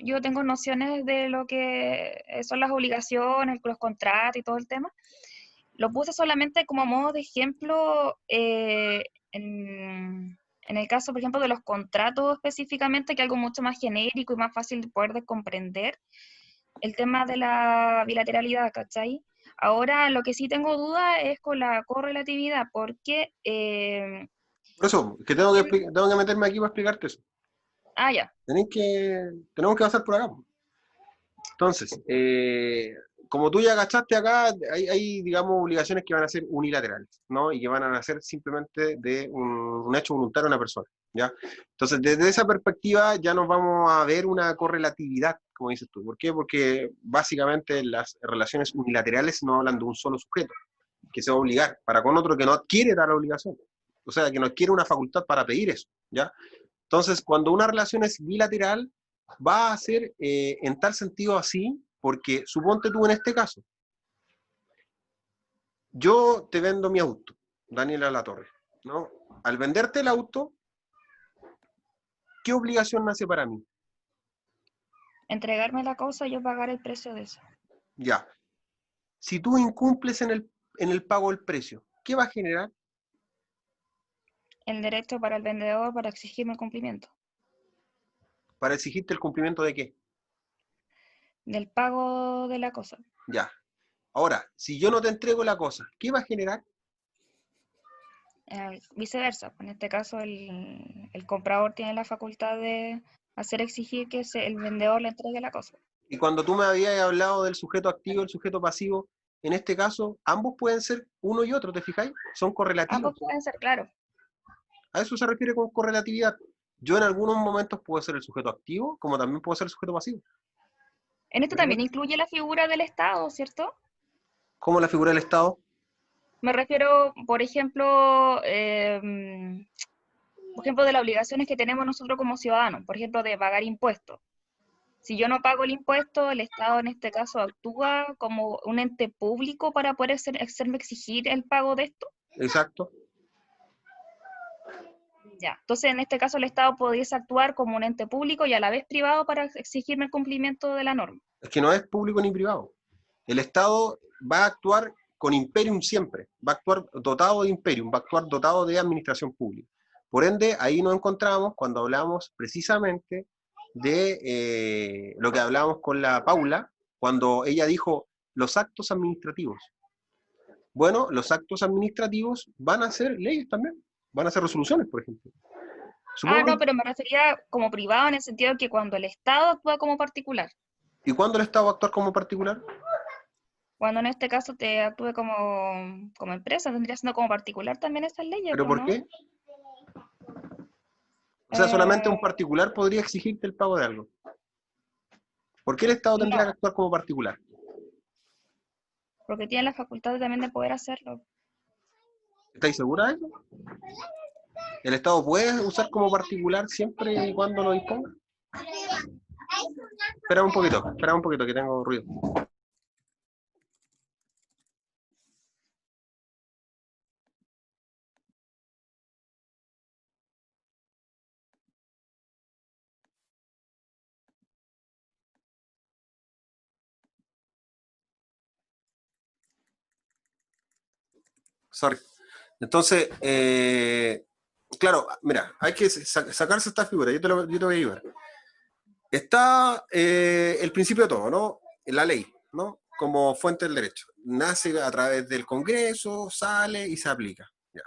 yo tengo nociones de lo que son las obligaciones, los contratos y todo el tema. Lo puse solamente como modo de ejemplo en el caso, por ejemplo, de los contratos específicamente, que es algo mucho más genérico y más fácil de poder de comprender. El tema de la bilateralidad, ¿cachai? Ahora, lo que sí tengo duda es con la correlatividad, porque... Por eso, que tengo que meterme aquí para explicarte eso. Ya. Tenemos que pasar por acá. Entonces, como tú ya cachaste acá, hay, digamos, obligaciones que van a ser unilaterales, ¿no? Y que van a nacer simplemente de un hecho voluntario de una persona, ¿ya? Entonces, desde esa perspectiva ya nos vamos a ver una correlatividad, como dices tú. ¿Por qué? Porque básicamente las relaciones unilaterales no hablan de un solo sujeto, que se va a obligar, para con otro que no adquiere tal obligación. O sea, que no adquiere una facultad para pedir eso, ¿ya? Entonces, cuando una relación es bilateral, va a ser en tal sentido así, porque suponte tú en este caso, yo te vendo mi auto, Daniela Latorre, ¿no? Al venderte el auto, ¿qué obligación nace para mí? Entregarme la cosa y yo pagar el precio de eso. Ya. Si tú incumples en el pago del precio, ¿qué va a generar? El derecho para el vendedor para exigirme el cumplimiento. Para exigirte el cumplimiento de qué. Del pago de la cosa. Ya. Ahora, si yo no te entrego la cosa, ¿qué va a generar? Viceversa. En este caso, el comprador tiene la facultad de hacer exigir que el vendedor le entregue la cosa. Y cuando tú me habías hablado del sujeto activo y el sujeto pasivo, en este caso, ambos pueden ser uno y otro, ¿te fijáis? Son correlativos. Ambos pueden ser, claro. A eso se refiere con correlatividad. Yo en algunos momentos puedo ser el sujeto activo, como también puedo ser el sujeto pasivo. En esto también incluye la figura del Estado, ¿cierto? ¿Cómo la figura del Estado? Me refiero, por ejemplo, de las obligaciones que tenemos nosotros como ciudadanos, por ejemplo, de pagar impuestos. Si yo no pago el impuesto, el Estado en este caso actúa como un ente público para poder hacerme exigir el pago de esto. Exacto. Ya. Entonces, en este caso, el Estado pudiese actuar como un ente público y a la vez privado para exigirme el cumplimiento de la norma. Es que no es público ni privado. El Estado va a actuar con imperium siempre, va a actuar dotado de imperium, va a actuar dotado de administración pública. Por ende, ahí nos encontramos cuando hablamos precisamente de lo que hablábamos con la Paula, cuando ella dijo los actos administrativos. Bueno, los actos administrativos van a ser leyes también, van a ser resoluciones, por ejemplo. No, Supongo, pero me refería como privado en el sentido de que cuando el Estado actúa como particular, ¿y cuándo el Estado va a actuar como particular? cuando en este caso te actúe como empresa, tendría siendo como particular también esas leyes, ¿Pero pues, por ¿no? qué? O sea, solamente un Eh, particular podría exigirte el pago de algo. ¿Por qué el Estado tendría que no, actuar como particular? porque tiene la facultad también de poder hacerlo. ¿Estáis segura de eso? ¿El Estado puede usar como particular siempre y cuando lo disponga? Espera un poquito, que tengo ruido. Sorry. Entonces, claro, mira, hay que sacarse esta figura, yo te voy a ayudar. Está el principio de todo, ¿no? La ley, ¿no? Como fuente del derecho. Nace a través del Congreso, sale y se aplica. ¿Ya?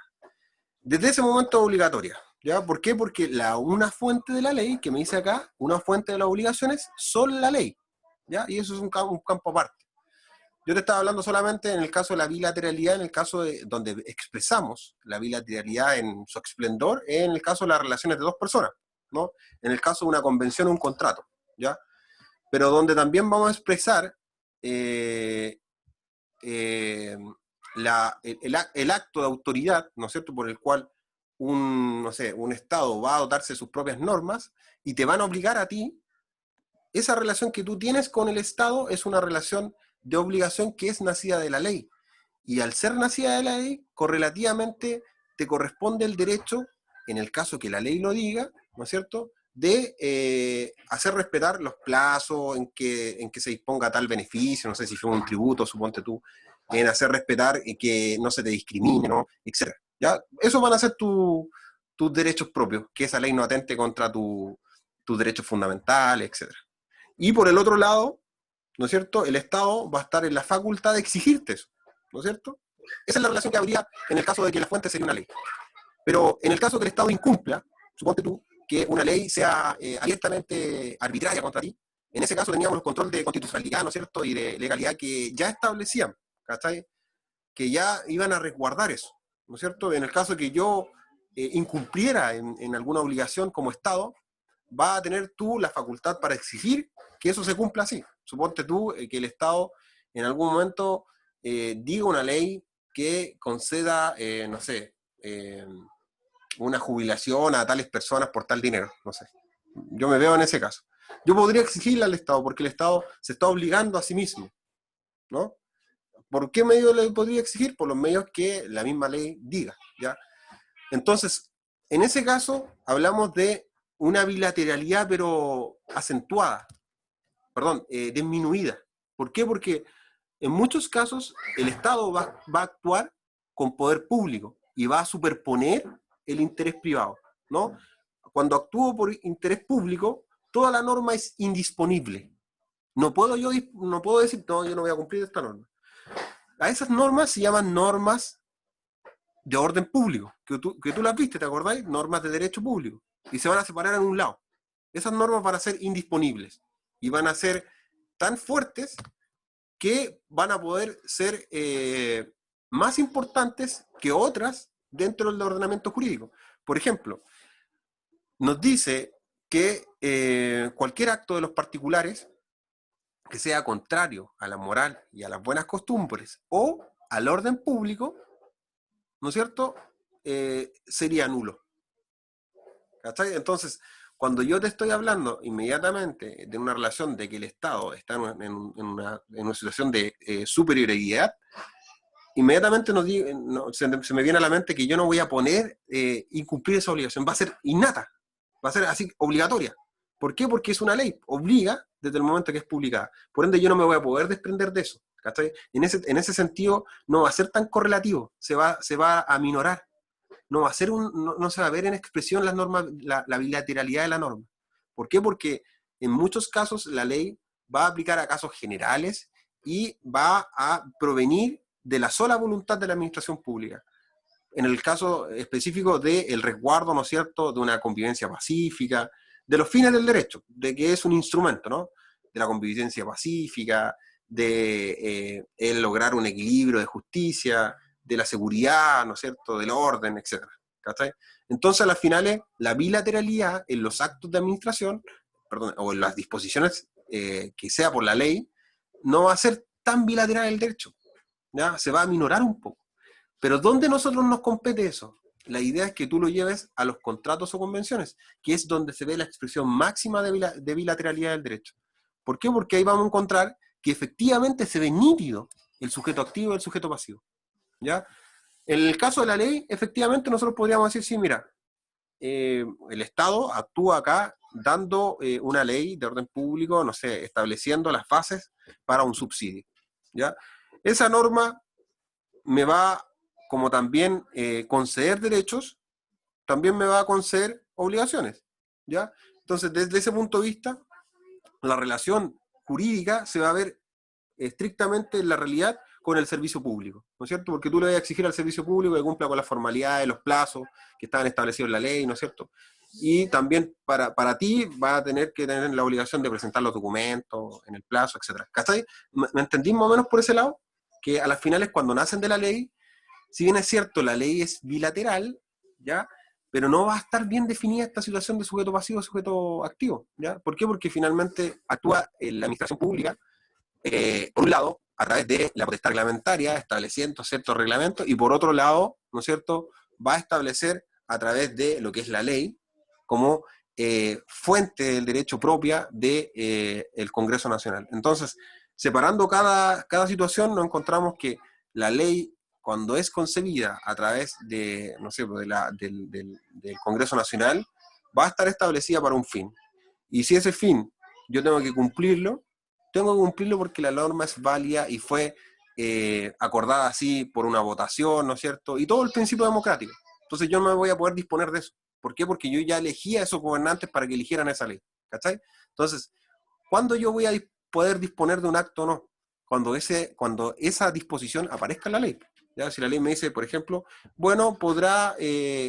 Desde ese momento es obligatoria. ¿Ya? ¿Por qué? Porque una fuente de la ley, que me dice acá, una fuente de las obligaciones, son la ley. ¿Ya? Y eso es un campo aparte. Yo te estaba hablando solamente en el caso de la bilateralidad, en el caso de donde expresamos la bilateralidad en su esplendor, en el caso de las relaciones de dos personas, ¿no? En el caso de una convención o un contrato, ¿ya? Pero donde también vamos a expresar eh, eh, el acto de autoridad, ¿no es cierto?, por el cual no sé, un Estado va a dotarse de sus propias normas y te van a obligar a ti. Esa relación que tú tienes con el Estado es una relación de obligación que es nacida de la ley. Y al ser nacida de la ley, correlativamente te corresponde el derecho, en el caso que la ley lo diga, ¿no es cierto?, de hacer respetar los plazos en que se disponga tal beneficio, no sé si fue un tributo, suponte tú, en hacer respetar y que no se te discrimine, ¿no? Etcétera. ¿Ya? Eso van a ser tus derechos propios, que esa ley no atente contra tus derechos fundamentales, etcétera. Y por el otro lado, ¿no es cierto? El Estado va a estar en la facultad de exigirte eso, ¿no es cierto? Esa es la relación que habría en el caso de que la fuente sería una ley. Pero en el caso que el Estado incumpla, suponte tú, que una ley sea abiertamente arbitraria contra ti, en ese caso teníamos el control de constitucionalidad, ¿no es cierto?, y de legalidad que ya establecían, ¿cachai? Que ya iban a resguardar eso, ¿no es cierto? En el caso que yo incumpliera en alguna obligación como Estado, va a tener tú la facultad para exigir que eso se cumpla así. Suponte tú que el Estado en algún momento diga una ley que conceda, no sé, una jubilación a tales personas por tal dinero, no sé. Yo me veo en ese caso. Yo podría exigirle al Estado, porque el Estado se está obligando a sí mismo, ¿no? ¿Por qué medio le podría exigir? Por los medios que la misma ley diga, ¿ya? Entonces, en ese caso, hablamos de una bilateralidad, pero acentuada, perdón, disminuida. ¿Por qué? Porque en muchos casos el Estado va a actuar con poder público y va a superponer el interés privado, ¿no? Cuando actúo por interés público, toda la norma es indisponible. No puedo decir, no, yo no voy a cumplir esta norma. A esas normas se llaman normas de orden público, que tú las viste, ¿te acordáis? Normas de derecho público. Y se van a separar en un lado. Esas normas van a ser indisponibles y van a ser tan fuertes que van a poder ser más importantes que otras dentro del ordenamiento jurídico. Por ejemplo, nos dice que cualquier acto de los particulares que sea contrario a la moral y a las buenas costumbres o al orden público, ¿no es cierto?, sería nulo. ¿Cachai? Entonces, cuando yo te estoy hablando inmediatamente de una relación de que el Estado está en una situación de superioridad, inmediatamente se me viene a la mente que yo no voy a poner incumplir esa obligación, va a ser innata, va a ser así obligatoria. ¿Por qué? Porque es una ley, obliga desde el momento que es publicada. Por ende, yo no me voy a poder desprender de eso. ¿Cachai? En ese sentido, no va a ser tan correlativo, se va a minorar. No va a ser no se va a ver en expresión las normas, la bilateralidad de la norma. ¿Por qué? Porque en muchos casos la ley va a aplicar a casos generales y va a provenir de la sola voluntad de la administración pública. En el caso específico del resguardo, ¿no es cierto?, de una convivencia pacífica, de los fines del derecho, de que es un instrumento, ¿no?, de la convivencia pacífica, de el lograr un equilibrio de justicia, de la seguridad, ¿no es cierto?, del orden, etc. ¿Cachai? Entonces, a las finales, la bilateralidad en los actos de administración, perdón, o en las disposiciones que sea por la ley, no va a ser tan bilateral el derecho, ¿ya? Se va a minorar un poco. Pero ¿dónde nosotros nos compete eso? La idea es que tú lo lleves a los contratos o convenciones, que es donde se ve la expresión máxima de bilateralidad del derecho. ¿Por qué? Porque ahí vamos a encontrar que efectivamente se ve nítido el sujeto activo y el sujeto pasivo, ¿ya? En el caso de la ley, efectivamente nosotros podríamos decir, sí, mira, el Estado actúa acá dando una ley de orden público, no sé, estableciendo las bases para un subsidio, ¿ya? Esa norma me va, como también conceder derechos, también me va a conceder obligaciones, ¿ya? Entonces, desde ese punto de vista, la relación jurídica se va a ver estrictamente en la realidad con el servicio público, ¿no es cierto? Porque tú le vas a exigir al servicio público que cumpla con las formalidades, los plazos que estaban establecidos en la ley, ¿no es cierto? Y también para ti va a tener que tener la obligación de presentar los documentos en el plazo, etc. ¿Cachai? ¿Me entendí más o menos por ese lado? Que a las finales, cuando nacen de la ley, si bien es cierto, la ley es bilateral, ¿ya? Pero no va a estar bien definida esta situación de sujeto pasivo y sujeto activo, ¿ya? ¿Por qué? Porque finalmente actúa la administración pública, por un lado, a través de la potestad reglamentaria, estableciendo ciertos reglamentos, y por otro lado, ¿no es cierto?, va a establecer a través de lo que es la ley, como fuente del derecho propia del Congreso Nacional. Entonces, separando cada situación, nos encontramos que la ley, cuando es concebida a través de, no sé, del Congreso Nacional, va a estar establecida para un fin. Y si ese fin yo tengo que cumplirlo porque la norma es válida y fue acordada así por una votación, ¿no es cierto? Y todo el principio democrático. Entonces yo no me voy a poder disponer de eso. ¿Por qué? Porque yo ya elegí a esos gobernantes para que eligieran esa ley. ¿Cachai? Entonces, ¿cuándo yo voy a poder disponer de un acto o no? Cuando esa disposición aparezca en la ley. ¿Ya? Si la ley me dice, por ejemplo, bueno, podrá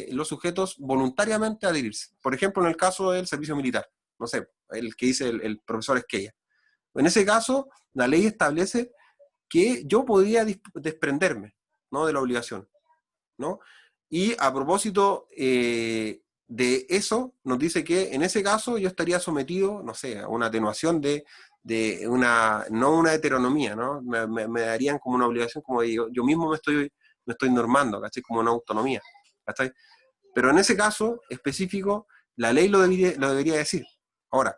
los sujetos voluntariamente adherirse. Por ejemplo, en el caso del servicio militar, no sé, el que dice el profesor Esquella. En ese caso, la ley establece que yo podría desprenderme, ¿no?, de la obligación, ¿no? Y a propósito de eso, nos dice que en ese caso yo estaría sometido, no sé, a una atenuación no una heteronomía, ¿no? Me darían como una obligación, como de yo mismo me estoy normando, ¿cachai? Como una autonomía, ¿cachai? Pero en ese caso específico, la ley lo debería decir. Ahora,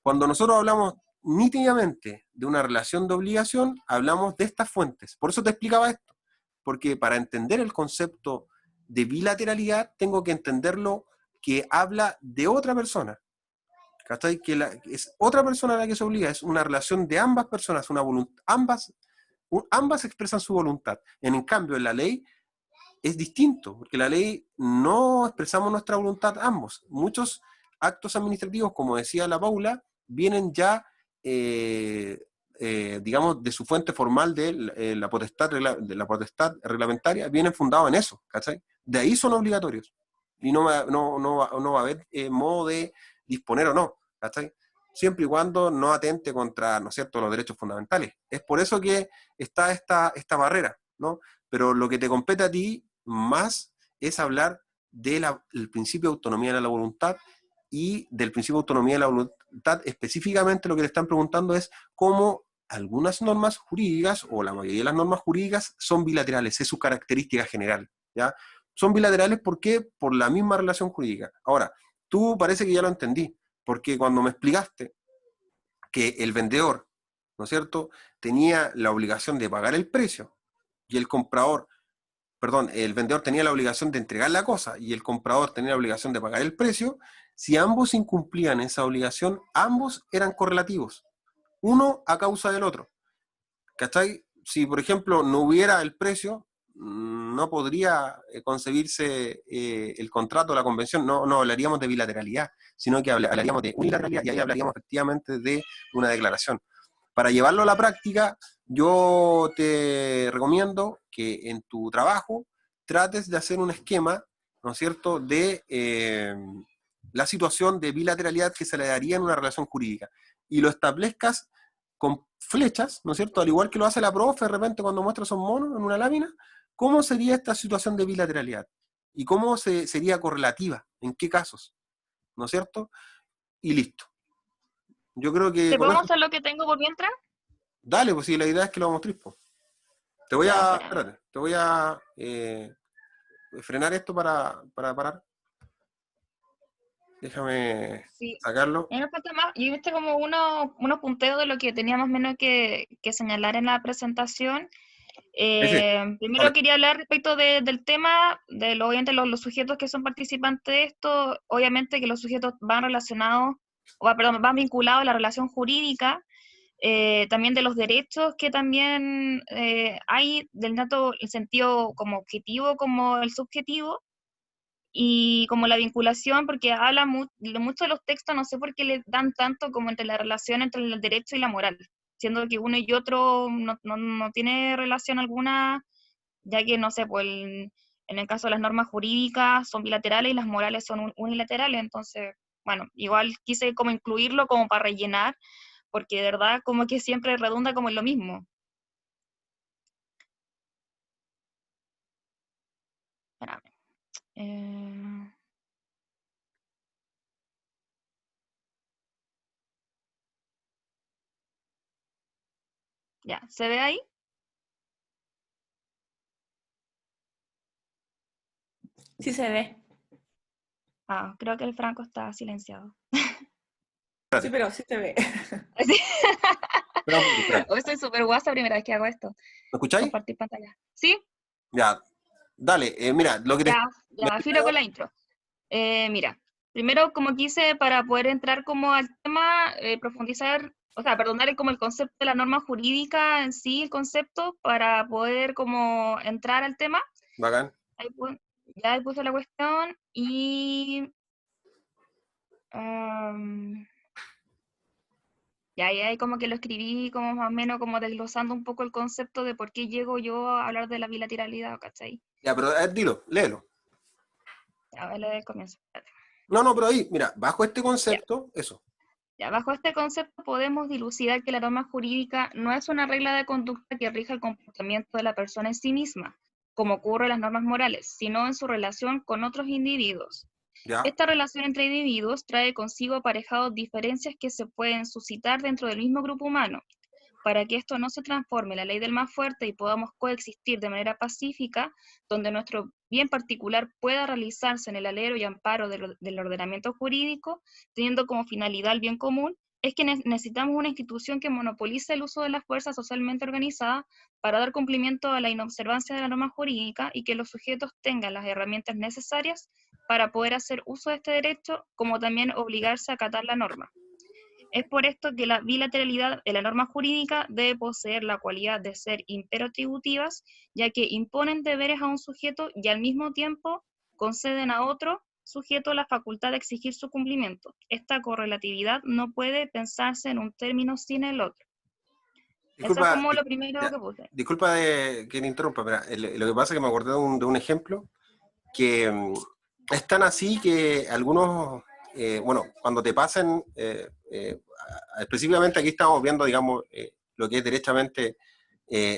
cuando nosotros hablamos nítidamente de una relación de obligación, hablamos de estas fuentes. Por eso te explicaba esto, porque para entender el concepto de bilateralidad tengo que entenderlo que habla de otra persona. ¿Cachai? Es otra persona la que se obliga, es una relación de ambas personas, ambas expresan su voluntad. En cambio, en la ley es distinto, porque la ley no expresamos nuestra voluntad ambos. Muchos actos administrativos, como decía la Paula, vienen ya, digamos, de su fuente formal de la potestad reglamentaria, vienen fundados en eso, ¿cachai? De ahí son obligatorios. Y no va a haber modo de disponer o no, ¿cachai? Siempre y cuando no atente contra, ¿no es cierto?, los derechos fundamentales. Es por eso que está esta barrera, ¿no? Pero lo que te compete a ti más es hablar del principio de autonomía de la voluntad, y del principio de autonomía de la voluntad específicamente lo que le están preguntando es cómo algunas normas jurídicas, o la mayoría de las normas jurídicas, son bilaterales, es su característica general, ¿ya? Son bilaterales, ¿por qué? Por la misma relación jurídica. Ahora, tú parece que ya lo entendí, porque cuando me explicaste que el vendedor, ¿no es cierto?, tenía la obligación de pagar el precio, y el vendedor tenía la obligación de entregar la cosa y el comprador tenía la obligación de pagar el precio, si ambos incumplían esa obligación, ambos eran correlativos, uno a causa del otro. ¿Cachai? Si, por ejemplo, no hubiera el precio, no podría concebirse el contrato, la convención, no hablaríamos de bilateralidad, sino que hablaríamos de unilateralidad, y ahí hablaríamos efectivamente de una declaración. Para llevarlo a la práctica, yo te recomiendo que en tu trabajo trates de hacer un esquema, ¿no es cierto?, de la situación de bilateralidad que se le daría en una relación jurídica, y lo establezcas con flechas, ¿no es cierto?, al igual que lo hace la profe de repente cuando muestra esos monos en una lámina. ¿Cómo sería esta situación de bilateralidad? ¿Y cómo sería correlativa? ¿En qué casos? ¿No es cierto? Y listo. Yo creo que ¿Te con puedo eso... mostrar lo que tengo por mientras? Dale, pues sí, la idea es que lo mostréis, pues. Ya, espérame. Espérate, te voy a frenar esto para parar. Déjame Sí. sacarlo. A mí me falta más. Yo viste como unos punteos de lo que tenía más o menos que señalar en la presentación. Sí, sí, Primero dale. quería hablar respecto del tema, obviamente los sujetos que son participantes de esto, obviamente que los sujetos van relacionados, perdón, van vinculados a la relación jurídica, también de los derechos que también hay, tanto el sentido como objetivo como el subjetivo, y como la vinculación, porque habla mucho de los textos, no sé por qué le dan tanto como entre la relación entre el derecho y la moral, siendo que uno y otro no tiene relación alguna, ya que, no sé, pues en el caso de las normas jurídicas son bilaterales y las morales son unilaterales, entonces, bueno, igual quise como incluirlo como para rellenar, porque de verdad como que siempre redunda como en lo mismo. Espérame. Eh, ya, ¿se ve ahí? Sí se ve. Ah, creo que el Franco está silenciado. Sí, Espérate, pero sí se ve. Sí. espera un poquito, espérate. Hoy soy súper guasa, primera vez que hago esto. ¿Me escucháis? Compartir pantalla. ¿Sí? Ya, dale, mira, lo que te... Ya, ya, filo con la intro. Mira, Primero, como quise, para poder entrar como al tema, profundizar, o sea, perdón, darle como el concepto de la norma jurídica en sí, el concepto, para poder como entrar al tema. Bacán. Ahí ya ahí puse la cuestión y... ya ahí como que lo escribí como más o menos como desglosando un poco el concepto de por qué llego yo a hablar de la bilateralidad, ¿cachai? Ya, pero dilo, léelo. A ver, le comienzo. Espérate. No, pero ahí, mira, bajo este Ya. concepto, eso. Ya, bajo este concepto podemos dilucidar que la norma jurídica no es una regla de conducta que rija el comportamiento de la persona en sí misma, como ocurre en las normas morales, sino en su relación con otros individuos. Ya. Esta relación entre individuos trae consigo aparejados diferencias que se pueden suscitar dentro del mismo grupo humano. Para que esto no se transforme en la ley del más fuerte y podamos coexistir de manera pacífica, donde nuestro bien particular pueda realizarse en el alero y amparo del ordenamiento jurídico, teniendo como finalidad el bien común, es que necesitamos una institución que monopolice el uso de la fuerza socialmente organizada para dar cumplimiento a la inobservancia de la norma jurídica y que los sujetos tengan las herramientas necesarias para poder hacer uso de este derecho, como también obligarse a acatar la norma. Es por esto que la bilateralidad de la norma jurídica debe poseer la cualidad de ser imperatributivas, ya que imponen deberes a un sujeto y al mismo tiempo conceden a otro sujeto la facultad de exigir su cumplimiento. Esta correlatividad no puede pensarse en un término sin el otro. Eso es Disculpa, como lo primero ya, que puse. disculpa que te interrumpa, pero lo que pasa es que me acordé de un ejemplo que es tan así que algunos, bueno, cuando te pasen, específicamente aquí estamos viendo, digamos, lo que es derechamente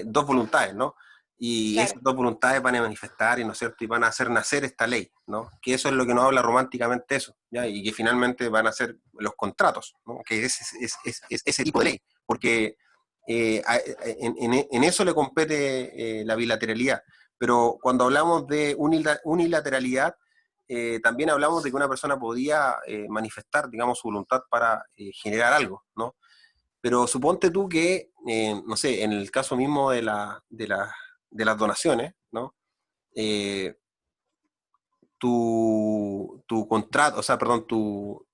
dos voluntades, ¿no? Y Claro. esas dos voluntades van a manifestar, y, ¿no es cierto?, y van a hacer nacer esta ley, ¿no? Que eso es lo que nos habla románticamente eso, ¿ya? Y que finalmente van a ser los contratos, ¿no? Que es ese tipo de ley, porque en eso le compete la bilateralidad. Pero cuando hablamos de unilateralidad, también hablamos de que una persona podía manifestar, digamos, su voluntad para generar algo, ¿no? Pero suponte tú que, no sé, en el caso mismo de las donaciones, ¿no? Eh, tu contrato, o sea, perdón, tu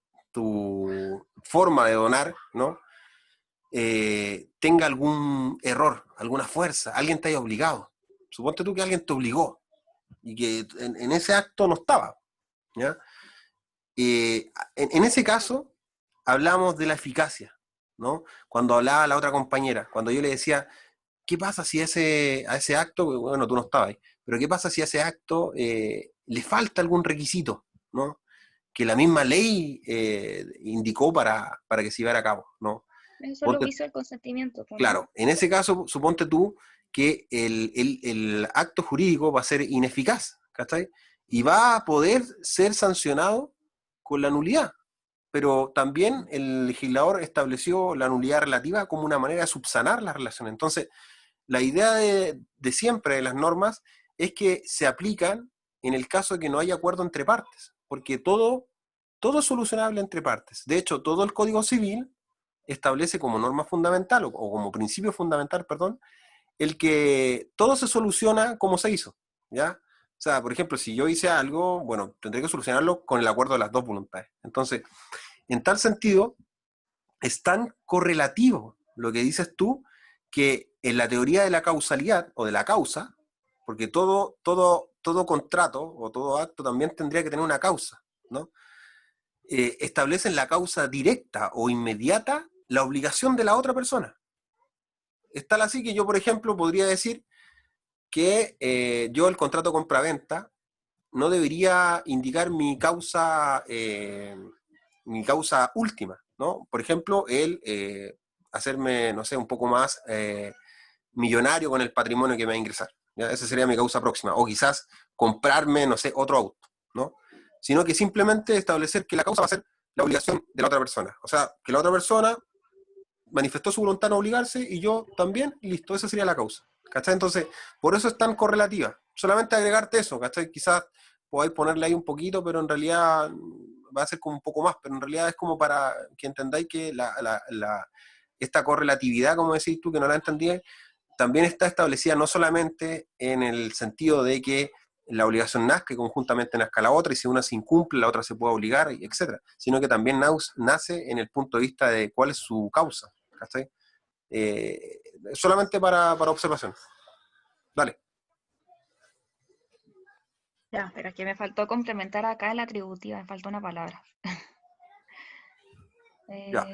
forma de donar, ¿no? Tenga algún error, alguna fuerza, alguien te haya obligado. Suponte tú que alguien te obligó y que en ese acto no estaba, ¿ya? En ese caso, hablamos de la eficacia, ¿no? Cuando hablaba la otra compañera, cuando yo le decía, ¿qué pasa si a ese acto, bueno, tú no estabas ahí, pero qué pasa si a ese acto le falta algún requisito, ¿no? Que la misma ley indicó para que se llevara a cabo, ¿no? Eso lo Ponte, hizo el consentimiento, ¿no? claro, en ese caso, suponte tú que el acto jurídico va a ser ineficaz, ¿cachai? Y va a poder ser sancionado con la nulidad. Pero también el legislador estableció la nulidad relativa como una manera de subsanar la relación. Entonces, la idea de siempre de las normas es que se aplican en el caso de que no haya acuerdo entre partes, porque todo es solucionable entre partes. De hecho, todo el Código Civil establece como norma fundamental, o como principio fundamental, perdón, el que todo se soluciona como se hizo, ¿ya? O sea, por ejemplo, si yo hice algo, bueno, tendré que solucionarlo con el acuerdo de las dos voluntades. Entonces, en tal sentido, es tan correlativo lo que dices tú, que en la teoría de la causalidad, o de la causa, porque todo contrato o todo acto también tendría que tener una causa, ¿no? Establecen la causa directa o inmediata la obligación de la otra persona. Es tal así que yo, por ejemplo, podría decir que yo el contrato compraventa no debería indicar mi causa última, ¿no? Por ejemplo, el hacerme, no sé, un poco más millonario con el patrimonio que me va a ingresar, ¿ya? Esa sería mi causa próxima. O quizás comprarme, no sé, otro auto, ¿no? Sino que simplemente establecer que la causa va a ser la obligación de la otra persona. O sea, que la otra persona manifestó su voluntad de no obligarse y yo también, y listo, esa sería la causa. ¿Cachai? Entonces, por eso es tan correlativa. Solamente agregarte eso, ¿cachai? Quizás podáis ponerle ahí un poquito, pero en realidad va a ser como un poco más, pero en realidad es como para que entendáis que esta correlatividad, como decís tú, que no la entendí, también está establecida no solamente en el sentido de que la obligación nazca y conjuntamente nazca la otra, y si una se incumple, la otra se puede obligar, etc. Sino que también nace en el punto de vista de cuál es su causa, ¿cachai? Solamente para observación. Dale. Ya, pero es que me faltó complementar acá en la atributiva, me faltó una palabra. Ya.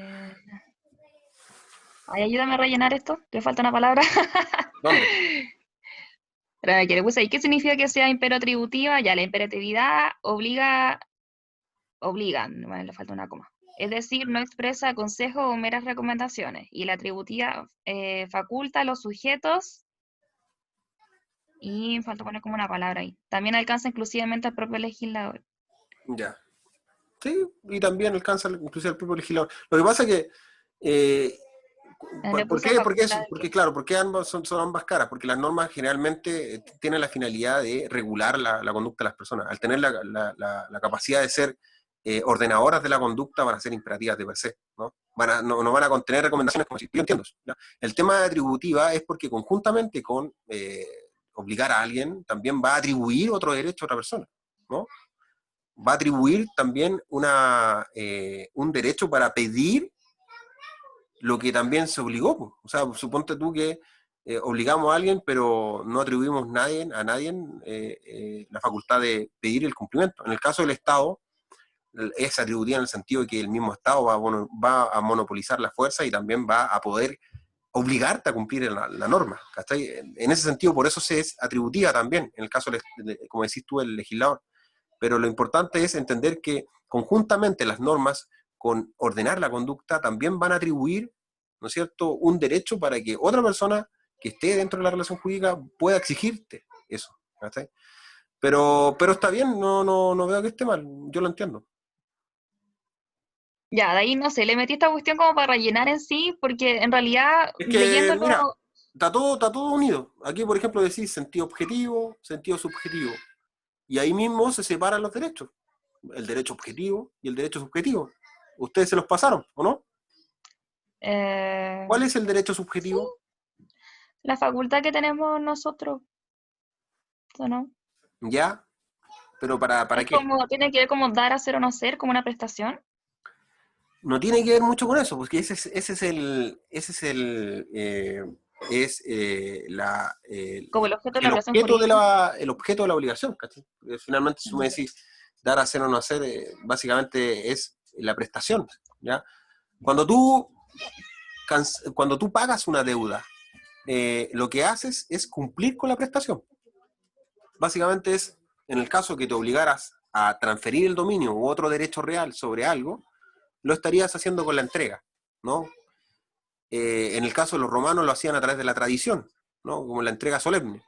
Ay, ayúdame a rellenar esto, que falta una palabra. ¿Dónde? Pero que le puse ahí, ¿qué significa que sea imperio atributiva? Ya, la imperatividad obliga, bueno, le falta una coma. Es decir, no expresa consejos o meras recomendaciones. Y la atributiva faculta a los sujetos, y falta poner como una palabra ahí. También alcanza exclusivamente al propio legislador. Ya. Sí, y también alcanza inclusive el propio legislador. Lo que pasa es que, Le ¿por puse qué? facultad de Porque qué. claro, porque ambas son ambas caras, porque las normas generalmente tienen la finalidad de regular la conducta de las personas. Al tener la capacidad de ser ordenadoras de la conducta, van a ser imperativas de per se, ¿no? No van a contener recomendaciones como si yo entiendo. ¿Ya? El tema de atributiva es porque conjuntamente con obligar a alguien, también va a atribuir otro derecho a otra persona, ¿no? Va a atribuir también un derecho para pedir lo que también se obligó. Po. O sea, suponte tú que obligamos a alguien, pero no atribuimos a nadie la facultad de pedir el cumplimiento. En el caso del Estado, es atribuida en el sentido de que el mismo Estado va a monopolizar la fuerza y también va a poder obligarte a cumplir la norma. ¿Cachai? En ese sentido, por eso se es atributiva también, en el caso, como decís tú, el legislador. Pero lo importante es entender que conjuntamente las normas, con ordenar la conducta, también van a atribuir, ¿no es cierto?, un derecho para que otra persona que esté dentro de la relación jurídica pueda exigirte eso. ¿Cachai? Pero está bien, no veo que esté mal, yo lo entiendo. Ya, de ahí no sé, le metí esta cuestión como para rellenar en sí, porque en realidad Es que, mira, leyéndolo, está todo unido. Aquí, por ejemplo, decís sentido objetivo, sentido subjetivo. Y ahí mismo se separan los derechos. El derecho objetivo y el derecho subjetivo. Ustedes se los pasaron, ¿o no? eh, ¿Cuál es el derecho sí, subjetivo? la facultad que tenemos nosotros, ¿o no? ¿Ya? ¿Pero para Es qué? como, tiene que ver como dar, hacer o no ser, como una prestación. No tiene que ver mucho con eso, porque Como el objeto de la el relación objeto jurídica. el objeto de la obligación, ¿cachai? Porque finalmente, si tú me decís dar, hacer o no hacer, básicamente es la prestación, ¿ya? Cuando tú, cuando tú pagas una deuda, lo que haces es cumplir con la prestación. Básicamente es, en el caso que te obligaras a transferir el dominio u otro derecho real sobre algo, lo estarías haciendo con la entrega, ¿no? En el caso de los romanos lo hacían a través de la tradición, ¿no? Como la entrega solemne.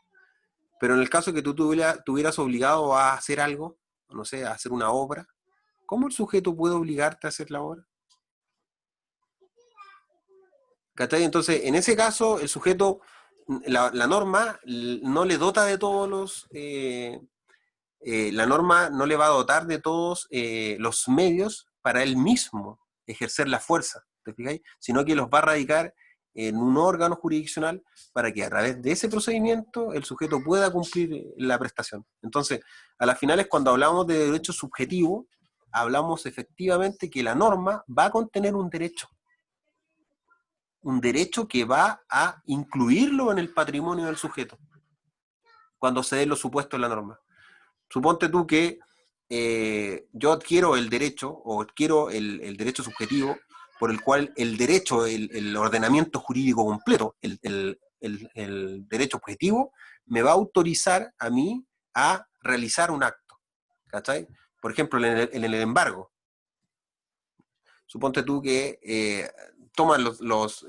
Pero en el caso que tú tuvieras obligado a hacer algo, no sé, a hacer una obra, ¿cómo el sujeto puede obligarte a hacer la obra? ¿Cachai? Entonces, en ese caso, el sujeto, la norma no le dota de todos la norma no le va a dotar de todos los medios para él mismo ejercer la fuerza, ¿te fijáis? Sino que los va a radicar en un órgano jurisdiccional para que a través de ese procedimiento el sujeto pueda cumplir la prestación. Entonces, a las finales, cuando hablamos de derecho subjetivo, hablamos efectivamente que la norma va a contener un derecho que va a incluirlo en el patrimonio del sujeto, cuando se den los supuestos en la norma. Suponte tú que yo adquiero el derecho o adquiero el derecho subjetivo por el cual el derecho, el ordenamiento jurídico completo, el derecho objetivo, me va a autorizar a mí a realizar un acto. ¿Cachai? Por ejemplo, en el embargo. Suponte tú que toman los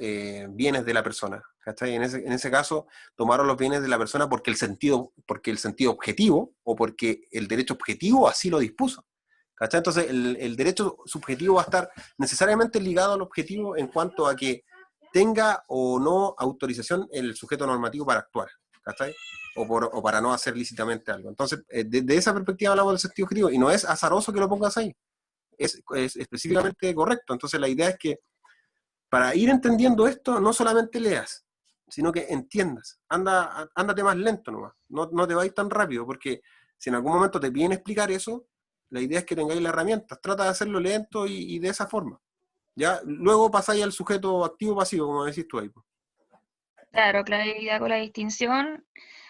bienes de la persona. ¿Cachai? En ese caso, tomaron los bienes de la persona porque el sentido objetivo o porque el derecho objetivo así lo dispuso. ¿Cachai? Entonces, el derecho subjetivo va a estar necesariamente ligado al objetivo en cuanto a que tenga o no autorización el sujeto normativo para actuar. ¿Cachai? O para no hacer lícitamente algo. Entonces, de esa perspectiva hablamos del sentido objetivo y no es azaroso que lo pongas ahí. Es específicamente correcto. Entonces la idea es que para ir entendiendo esto, no solamente leas, sino que entiendas. Ándate más lento nomás. No te vayas tan rápido, porque Si en algún momento te piden explicar eso, la idea es que tengáis las herramientas. Trata de hacerlo lento y de esa forma. ¿Ya? Luego pasáis al sujeto activo-pasivo, como decís tú ahí. Claro, claridad con la distinción.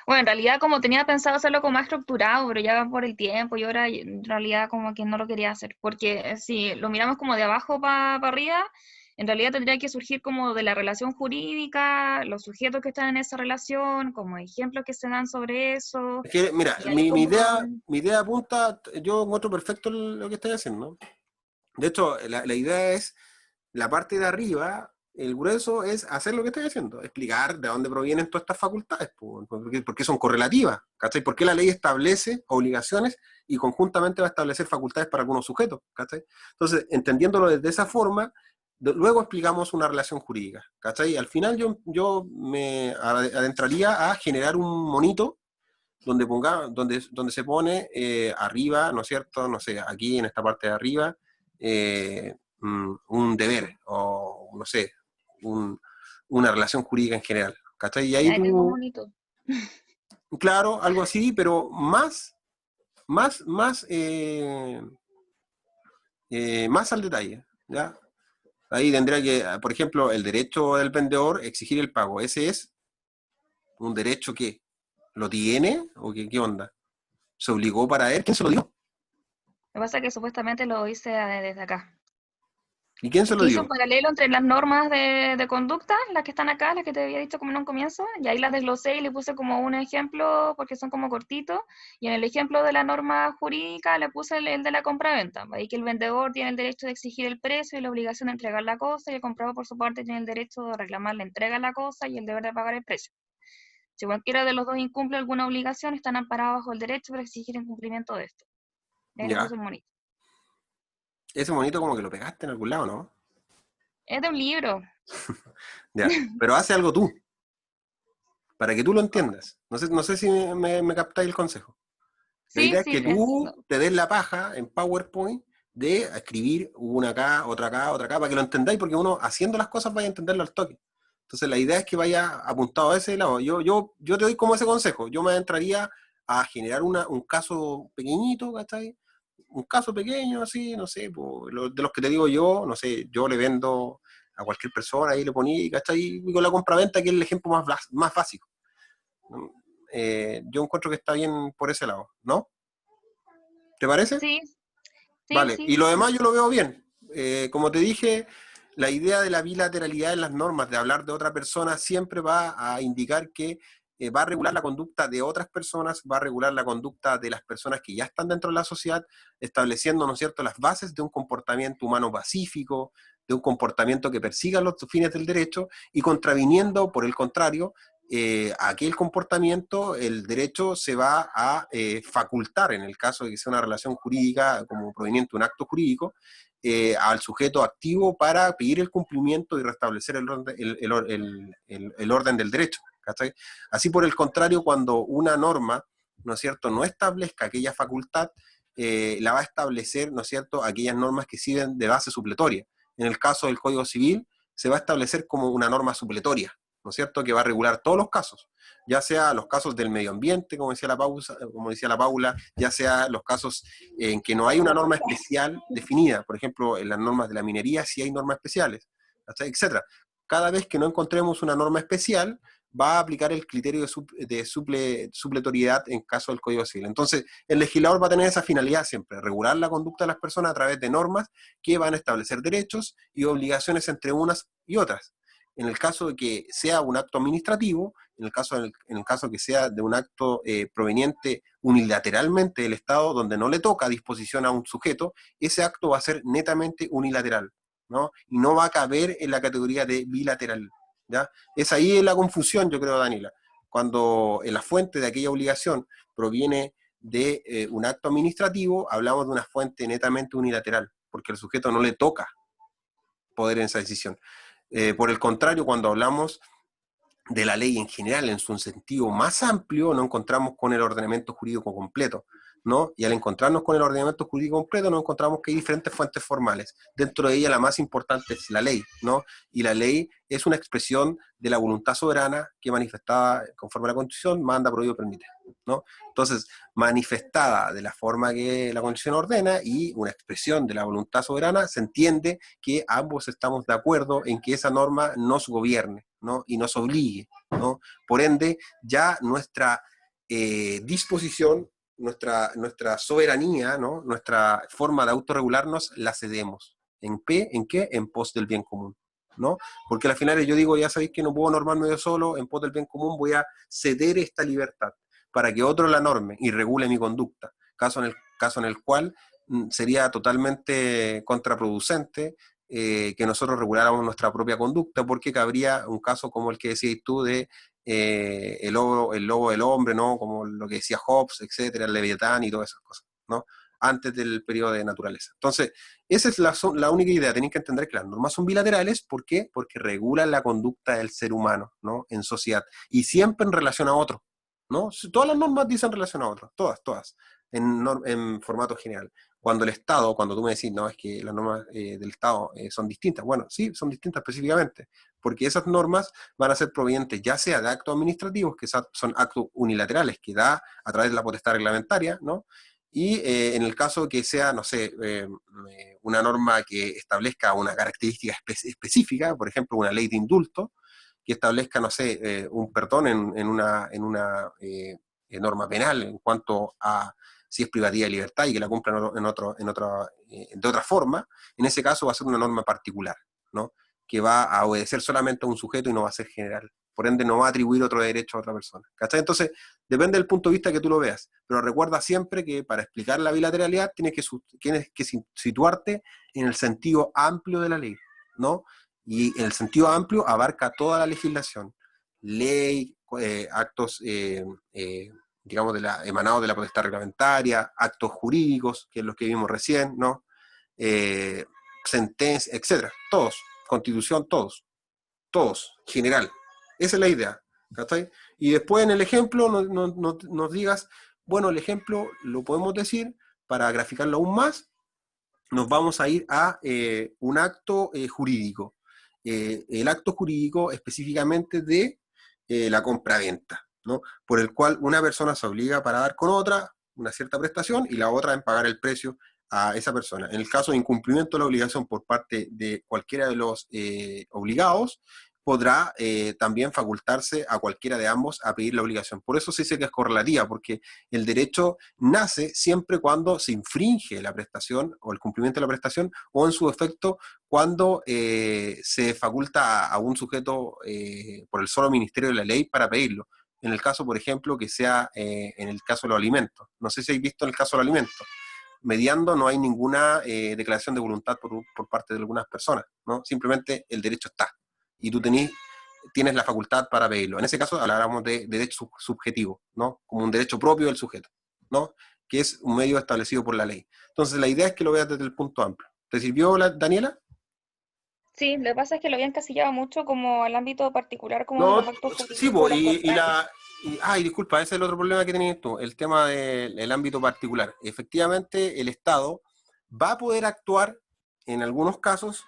Bueno, en realidad como tenía pensado hacerlo como más estructurado, pero ya por el tiempo y ahora en realidad como que no lo quería hacer, porque si lo miramos como de abajo para arriba, en realidad tendría que surgir como de la relación jurídica, los sujetos que están en esa relación, como ejemplos que se dan sobre eso, Es que, mira, y ahí como... mi idea apunta, yo encuentro perfecto lo que estáis haciendo. De hecho, la idea es, la parte de arriba, el grueso es hacer lo que estáis haciendo, explicar de dónde provienen todas estas facultades, porque son correlativas, ¿cachai? ¿Por qué la ley establece obligaciones y conjuntamente va a establecer facultades para algunos sujetos, ¿cachai? Entonces, entendiéndolo desde esa forma, luego explicamos una relación jurídica, ¿cachai? Al final yo me adentraría a generar un monito donde se pone arriba, ¿no es cierto? No sé, aquí en esta parte de arriba, un deber, o no sé, una relación jurídica en general, ¿cachai? Y ahí Ahí tengo tú, bonito. claro, algo así, pero más, más al detalle, ¿ya? Ahí tendría que, por ejemplo, el derecho del vendedor, exigir el pago. ¿Ese es un derecho que lo tiene o qué onda? ¿Se obligó para él? ¿Quién se lo dio? Lo que pasa es que supuestamente lo hice desde acá. ¿Y quién se Es lo que hice un dio? paralelo entre las normas de conducta, las que están acá, las que te había dicho como en un comienzo, y ahí las desglosé y le puse como un ejemplo porque son como cortitos, y en el ejemplo de la norma jurídica le puse el de la compraventa. Ahí que el vendedor tiene el derecho de exigir el precio y la obligación de entregar la cosa, y el comprador por su parte tiene el derecho de reclamar la entrega de la cosa y el deber de pagar el precio. Si cualquiera de los dos incumple alguna obligación, están amparados bajo el derecho para exigir el cumplimiento de esto. Ahí le puse Ya. un monito. Ese monito como que lo pegaste en algún lado, ¿no? Es de un libro. Ya. Pero hace algo tú, para que tú lo entiendas. No sé si me captáis el consejo. La Sí, idea es sí, que no. tú te des la paja en PowerPoint de escribir una acá, otra acá, para que lo entendáis, porque uno haciendo las cosas vaya a entenderlo al toque. Entonces la idea es que vaya apuntado a ese lado. Yo te doy como ese consejo. Yo me entraría a generar un caso pequeñito, ¿cachai? Un caso pequeño, así, no sé, de los que te digo yo, no sé, yo le vendo a cualquier persona, ahí le ponía, ¿cachai? Y con la compraventa, que es el ejemplo más básico. Yo encuentro que está bien por ese lado, ¿no? ¿Te parece? Sí, sí, Vale, y sí. lo demás yo lo veo bien. Como te dije, la idea de la bilateralidad en las normas, de hablar de otra persona, siempre va a indicar que va a regular la conducta de otras personas, va a regular la conducta de las personas que ya están dentro de la sociedad, estableciendo, ¿no es cierto?, las bases de un comportamiento humano pacífico, de un comportamiento que persiga los fines del derecho, y contraviniendo, por el contrario, aquel comportamiento, el derecho se va a facultar, en el caso de que sea una relación jurídica como proveniente de un acto jurídico, al sujeto activo para pedir el cumplimiento y restablecer el orden del derecho, ¿cachai? Así, por el contrario, cuando una norma, ¿no es cierto?, no establezca aquella facultad, la va a establecer, ¿no es cierto?, aquellas normas que sirven de base supletoria. En el caso del Código Civil, se va a establecer como una norma supletoria, ¿no es cierto?, que va a regular todos los casos, ya sea los casos del medio ambiente, como decía la Paula, ya sea los casos en que no hay una norma especial definida, por ejemplo, en las normas de la minería sí hay normas especiales, etc. Cada vez que no encontremos una norma especial, va a aplicar el criterio de supletoriedad en caso del Código Civil. Entonces, el legislador va a tener esa finalidad siempre, regular la conducta de las personas a través de normas que van a establecer derechos y obligaciones entre unas y otras. En el caso de que sea un acto administrativo, en el caso que sea de un acto proveniente unilateralmente del Estado, donde no le toca disposición a un sujeto, ese acto va a ser netamente unilateral, ¿no? Y no va a caber en la categoría de bilateral, ¿ya? Es ahí la confusión, yo creo, Daniela, cuando la fuente de aquella obligación proviene de un acto administrativo, hablamos de una fuente netamente unilateral, porque al sujeto no le toca poder en esa decisión. Por el contrario, cuando hablamos de la ley en general, en su sentido más amplio, nos encontramos con el ordenamiento jurídico completo. ¿no? Y al encontrarnos con el ordenamiento jurídico completo, nos encontramos que hay diferentes fuentes formales. Dentro de ella, la más importante es la ley, ¿no? Y la ley es una expresión de la voluntad soberana que manifestada conforme a la Constitución manda, prohíbe, permite, ¿no? Entonces, manifestada de la forma que la Constitución ordena y una expresión de la voluntad soberana, se entiende que ambos estamos de acuerdo en que esa norma nos gobierne, ¿no? Y nos obligue, ¿no? Por ende, ya nuestra disposición, nuestra soberanía, ¿no? Nuestra forma de autorregularnos, la cedemos. ¿En qué? En pos del bien común, ¿no? Porque al final yo digo, ya sabéis que no puedo normarme yo solo, en pos del bien común voy a ceder esta libertad para que otro la norme y regule mi conducta, caso en el cual sería totalmente contraproducente que nosotros reguláramos nuestra propia conducta, porque cabría un caso como el que decías tú de el lobo del hombre, ¿no? Como lo que decía Hobbes, etcétera, el Leviatán y todas esas cosas, ¿no? Antes del periodo de naturaleza. Entonces, esa es la única idea. Tenéis que entender que las normas son bilaterales. ¿Por qué? Porque regulan la conducta del ser humano, ¿no? En sociedad. Y siempre en relación a otro, ¿no? Todas las normas dicen relación a otro. Todas. En formato general. Cuando el Estado, cuando tú me decís, no, es que las normas del Estado son distintas. Bueno, sí, son distintas específicamente. Porque esas normas van a ser provenientes ya sea de actos administrativos, que son actos unilaterales, que da a través de la potestad reglamentaria, ¿no? Y en el caso que sea, no sé, una norma que establezca una característica específica, por ejemplo, una ley de indulto, que establezca, no sé, un perdón en una norma penal en cuanto a si es privativa de libertad y que la cumpla de otra forma, en ese caso va a ser una norma particular, ¿no? Que va a obedecer solamente a un sujeto y no va a ser general. Por ende, no va a atribuir otro derecho a otra persona. ¿Cachai? Entonces, depende del punto de vista que tú lo veas. Pero recuerda siempre que para explicar la bilateralidad tienes que situarte en el sentido amplio de la ley, ¿no? Y en el sentido amplio abarca toda la legislación. Ley, actos, digamos, emanados de la potestad reglamentaria, actos jurídicos, que es los que vimos recién, ¿no? Sentencias, etcétera. Todos. Constitución, todos, general. Esa es la idea, ¿cachai? Y después en el ejemplo nos digas, bueno, el ejemplo lo podemos decir, para graficarlo aún más, nos vamos a ir a un acto jurídico. El acto jurídico específicamente de la compraventa, ¿no? Por el cual una persona se obliga para dar con otra una cierta prestación y la otra en pagar el precio a esa persona. En el caso de incumplimiento de la obligación por parte de cualquiera de los obligados, podrá también facultarse a cualquiera de ambos a pedir la obligación. Por eso se dice que es correlativa, porque el derecho nace siempre cuando se infringe la prestación o el cumplimiento de la prestación, o en su efecto cuando se faculta a un sujeto por el solo ministerio de la ley para pedirlo. En el caso, por ejemplo, que sea en el caso de los alimentos. No sé si habéis visto en el caso de los alimentos. Mediando no hay ninguna declaración de voluntad por parte de algunas personas, ¿no? Simplemente el derecho está. Y tú tienes la facultad para pedirlo. En ese caso hablábamos de derecho subjetivo, ¿no? Como un derecho propio del sujeto, ¿no? Que es un medio establecido por la ley. Entonces la idea es que lo veas desde el punto amplio. ¿Te sirvió, Daniela? Sí, lo que pasa es que lo había encasillado mucho como al ámbito particular, como de No, los actos sí, jurídicos, de los contratos. ay, disculpa, ese es el otro problema que tenías tú, el tema del ámbito particular. Efectivamente, el Estado va a poder actuar en algunos casos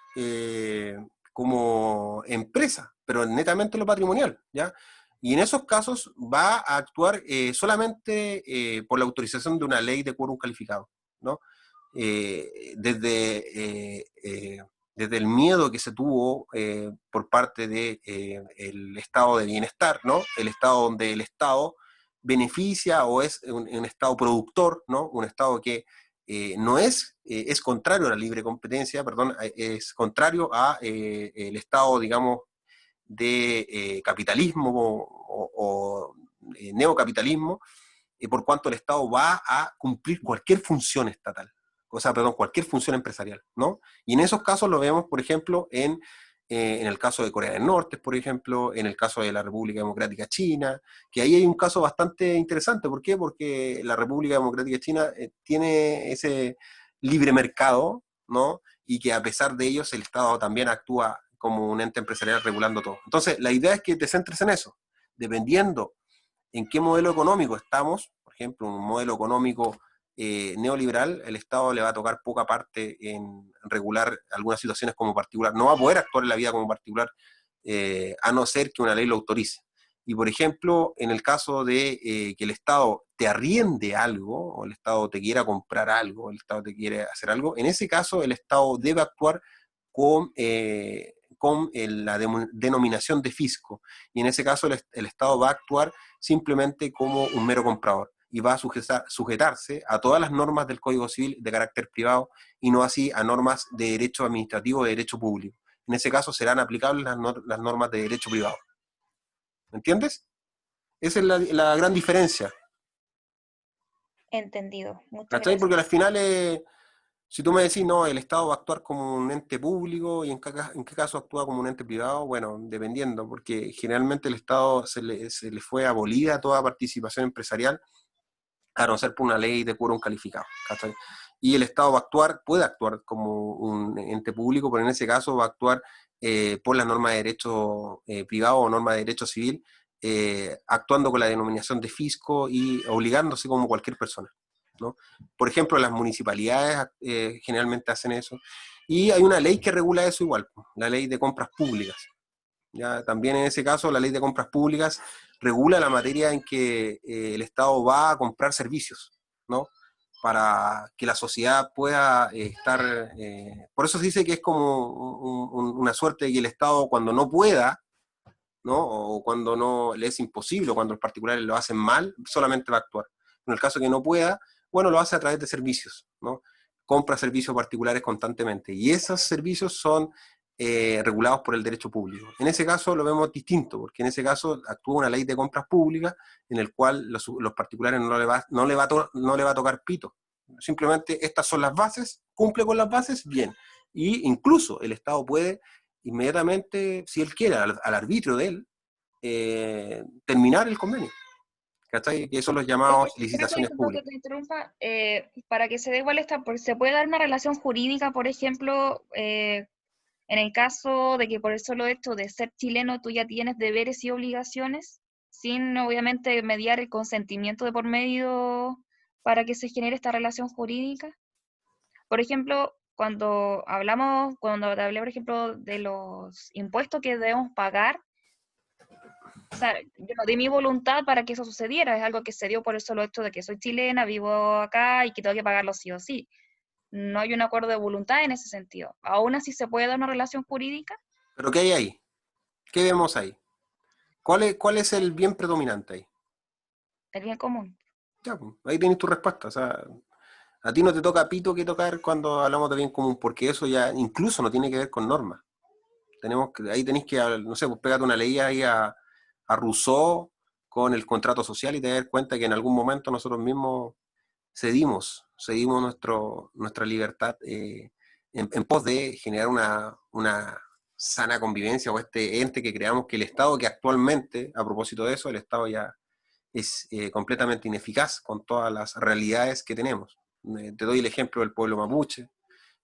como empresa, pero netamente en lo patrimonial, ¿ya? Y en esos casos va a actuar solamente por la autorización de una ley de quórum calificado, ¿no? Desde el miedo que se tuvo por parte del estado de bienestar, ¿no? El estado donde el Estado beneficia o es un estado productor, ¿no? Un estado que no es contrario a la libre competencia, perdón, es contrario a el estado, digamos, de capitalismo o neocapitalismo, por cuanto el Estado va a cumplir cualquier función estatal, o sea, perdón, cualquier función empresarial, ¿no? Y en esos casos lo vemos, por ejemplo, en el caso de Corea del Norte, por ejemplo, en el caso de la República Democrática China, que ahí hay un caso bastante interesante. ¿Por qué? Porque la República Democrática China tiene ese libre mercado, ¿no? Y que a pesar de ellos el Estado también actúa como un ente empresarial regulando todo. Entonces, la idea es que te centres en eso, dependiendo en qué modelo económico estamos, por ejemplo, un modelo económico neoliberal, el Estado le va a tocar poca parte en regular algunas situaciones como particular. No va a poder actuar en la vida como particular, a no ser que una ley lo autorice. Y por ejemplo, en el caso de que el Estado te arriende algo, o el Estado te quiera comprar algo, o el Estado te quiere hacer algo, en ese caso el Estado debe actuar con la denominación de fisco, y en ese caso el Estado va a actuar simplemente como un mero comprador, y va a sujetarse a todas las normas del Código Civil de carácter privado, y no así a normas de derecho administrativo o de derecho público. En ese caso serán aplicables las normas de derecho privado. ¿Me entiendes? Esa es la gran diferencia. Entendido. Muchas ¿Cachai? gracias. Porque al final, si tú me decís, no, el Estado va a actuar como un ente público, y en qué caso actúa como un ente privado, bueno, dependiendo, porque generalmente el Estado se le fue abolida toda participación empresarial, a no ser por una ley de quórum calificado. ¿Cachai? Y el Estado va a actuar, puede actuar como un ente público, pero en ese caso va a actuar por la norma de derecho privado o norma de derecho civil, actuando con la denominación de fisco y obligándose como cualquier persona, ¿no? Por ejemplo, las municipalidades generalmente hacen eso, y hay una ley que regula eso igual, la ley de compras públicas. Ya, también en ese caso, la ley de compras públicas regula la materia en que el Estado va a comprar servicios, ¿no? Para que la sociedad pueda estar... por eso se dice que es como una suerte de que el Estado, cuando no pueda, ¿no? O cuando no le es imposible, o cuando los particulares lo hacen mal, solamente va a actuar. En el caso que no pueda, bueno, lo hace a través de servicios, ¿no? Compra servicios particulares constantemente, y esos servicios son regulados por el derecho público. En ese caso lo vemos distinto, porque en ese caso actúa una ley de compras públicas en el cual los particulares no le va a tocar pito. Simplemente estas son las bases, cumple con las bases, bien. Y incluso el Estado puede inmediatamente, si él quiere, al arbitrio de él, terminar el convenio. ¿Cachai? Que son los llamados licitaciones Disculpa que públicas. te interrumpa, para que se dé igual esta, porque se puede dar una relación jurídica, por ejemplo, en el caso de que por el solo hecho de ser chileno tú ya tienes deberes y obligaciones, sin obviamente mediar el consentimiento de por medio para que se genere esta relación jurídica. Por ejemplo, cuando te hablé, por ejemplo, de los impuestos que debemos pagar, o sea, yo no di mi voluntad para que eso sucediera, es algo que se dio por el solo hecho de que soy chilena, vivo acá y que tengo que pagarlo sí o sí. No hay un acuerdo de voluntad en ese sentido. Aún así se puede dar una relación jurídica, Pero ¿qué hay ahí? ¿Qué vemos ahí? ¿Cuál es el bien predominante ahí? el bien común. Ya, pues, ahí tienes tu respuesta. O sea, a ti no te toca pito que tocar cuando hablamos de bien común, porque eso ya incluso no tiene que ver con normas. Ahí tenéis que, no sé, pues pégate una ley ahí a Rousseau con el contrato social, y te das cuenta que en algún momento nosotros mismos cedimos nuestra libertad en pos de generar una sana convivencia, o este ente que creamos, que el Estado, que actualmente, a propósito de eso, el Estado ya es completamente ineficaz con todas las realidades que tenemos. Te doy el ejemplo del pueblo mapuche,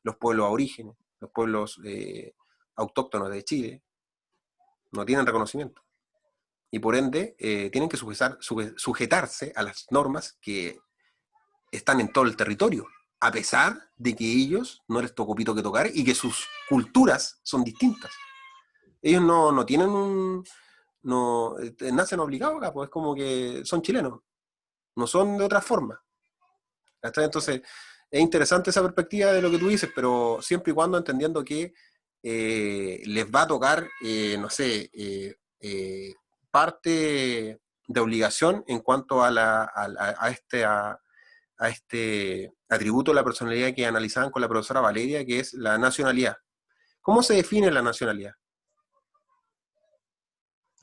los pueblos aborígenes, los pueblos autóctonos de Chile, no tienen reconocimiento. Y por ende, tienen que sujetarse a las normas que están en todo el territorio, a pesar de que ellos no les tocó pito que tocar y que sus culturas son distintas. Ellos no tienen nacen obligados acá, pues es como que son chilenos, no son de otra forma. Entonces, es interesante esa perspectiva de lo que tú dices, pero siempre y cuando entendiendo que les va a tocar, no sé, parte de obligación en cuanto a este atributo de la personalidad que analizaban con la profesora Valeria, que es la nacionalidad. ¿Cómo se define la nacionalidad?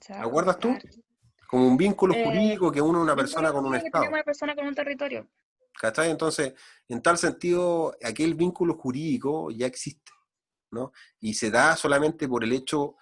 Se va ¿Te a acuerdas tú? cortar. Como un vínculo Eh, jurídico que une a una Vínculo persona con un jurídico que tenemos Estado. una persona con un territorio. ¿Cachai? Entonces, en tal sentido, aquel vínculo jurídico ya existe, ¿no? Y se da solamente por el hecho